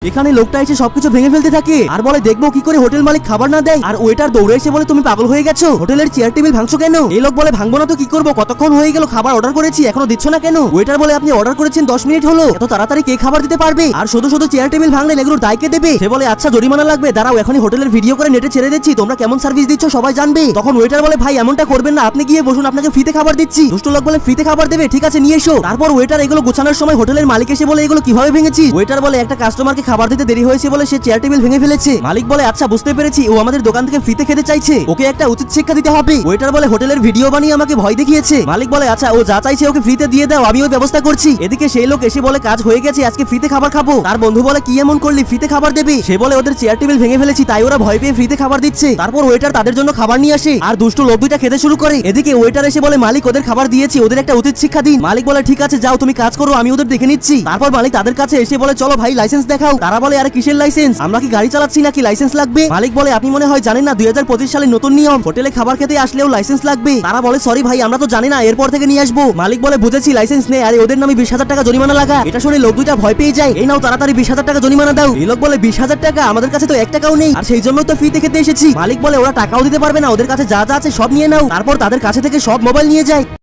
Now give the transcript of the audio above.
এখানে লোকটা এসে সবকিছু ভেঙে ফেলতে থাকে আর বলে দেখবো কি করে হোটেল মালিক খাবার না দেয়। আর ওয়েটার দৌড়ে এসে বলে তুমি পাগল হয়ে গেছো, হোটেলের চেয়ার টেবিল ভাঙছো কেন? এই লোক বলে ভাঙবো না তো কি করবো, কতক্ষণ হয়ে গেল খাবার অর্ডার করেছি এখনো দিচ্ছ না কেন? ওয়েটার বলে আপনি অর্ডার করেছেন 10 মিনিট হলো, এত তাড়াতাড়ি কে খাবার দিতে পারবে? আর শুধু শুধু চেয়ার টেবিল ভাঙলে এগুলোর দায় কে দেবে? সে বলে আচ্ছা জরিমানা লাগবে, দাঁড়াও এখনই হোটেলের ভিডিও করে নেটে ছেড়ে দিচ্ছি, তোমরা কেমন সার্ভিস দিচ্ছ সবাই জানবে। তখন ওয়েটার বলে ভাই এমনটা করবেন না, আপনি গিয়ে বসুন, আপনাকে ফ্রিতে খাবার দিচ্ছি। দুষ্ট লোক বলে ফ্রিতে খাবার দেবে, ঠিক আছে নিয়ে এসো। তারপর ওয়েটার এগুলো গোছানোর সময় হোটেলের মালিক এসে বলে এগুলো কিভাবে ভেঙেছি? ওয়েটার বলে একটা কাস্টমারকে খাবার দিতে দেরি হয়েছে বলে সে চেয়ার টেবিল ভেঙে ফেলেছে। মালিক বলে আচ্ছা বুঝতে পেরেছি, ও আমাদের দোকান থেকে ফ্রিতে খেতে চাইছে, ওকে একটা উচিত শিক্ষা দিতে হবে। ওয়েটার বলে হোটেলের ভিডিও বানিয়ে আমাকে ভয় দেখিয়েছে। মালিক বলে আচ্ছা ও যা চাইছে ওকে ফ্রিতে দিয়ে দাও, আমি ওই ব্যবস্থা করছি। এদিকে সেই লোক এসে বলে কাজ হয়ে গেছে, আজকে ফ্রিতে খাবার খাবো। তার বন্ধু বলে কি এমন করলি, ফ্রিতে খাবার দেবে? সে বলে ওদের চেয়ার টেবিল ভেঙে ফেলেছি তাই ওরা ভয় পেয়ে ফ্রিতে খাবার দিচ্ছে। তারপর ওয়েটার তাদের জন্য খাবার নিয়ে আসে আর দুষ্ট লোক দুইটা খেতে শুরু করে। এদিকে ওয়েটার এসে বলে মালিক ওদের খাবার দিয়েছি, ওদের একটা উচিত শিক্ষা দিন। মালিক বলে ঠিক আছে যাও তুমি কাজ করো, আমি ওদের দেখে নিচ্ছি। তারপর মালিক তাদের কাছে এসে বলে চলো ভাই লাইসেন্স দেখাও। তারা বলে আরে কিসের লাইসেন্স, আমরা কি গাড়ি চালাচ্ছি নাকি লাইসেন্স লাগবে? মালিক বলে আপনি মনে হয় জানেন না 2025 সালের নতুন নিয়ম, হোটেলে খাবার খেতে আসলেও লাইসেন্স লাগবে। তারা বলে সরি ভাই আমরা তো জানি না, এরপর থেকে নিয়ে আসবো। মালিক বলে বুঝেছি লাইসেন্স নেই, আরে ওদের নামে 20,000 টাকা জরিমানা লাগা। এটা শুনে লোক দুইটা ভয় পেয়ে যায়, এই নাও তাড়াতাড়ি 20,000 টাকা জরিমানা দাও। এই লোক বলে 20,000 টাকা, আমাদের কাছে তো 1 টাকাও নেই, আর সেই জন্য তো ফ্রিতে খেতে এসেছি। মালিক বলে ওরা টাকাও দিতে পারবে না, ওদের কাছে যা যা আছে সব নিয়ে নাও। তারপর তাদের কাছে থেকে সব মোবাইল নিয়ে যায়।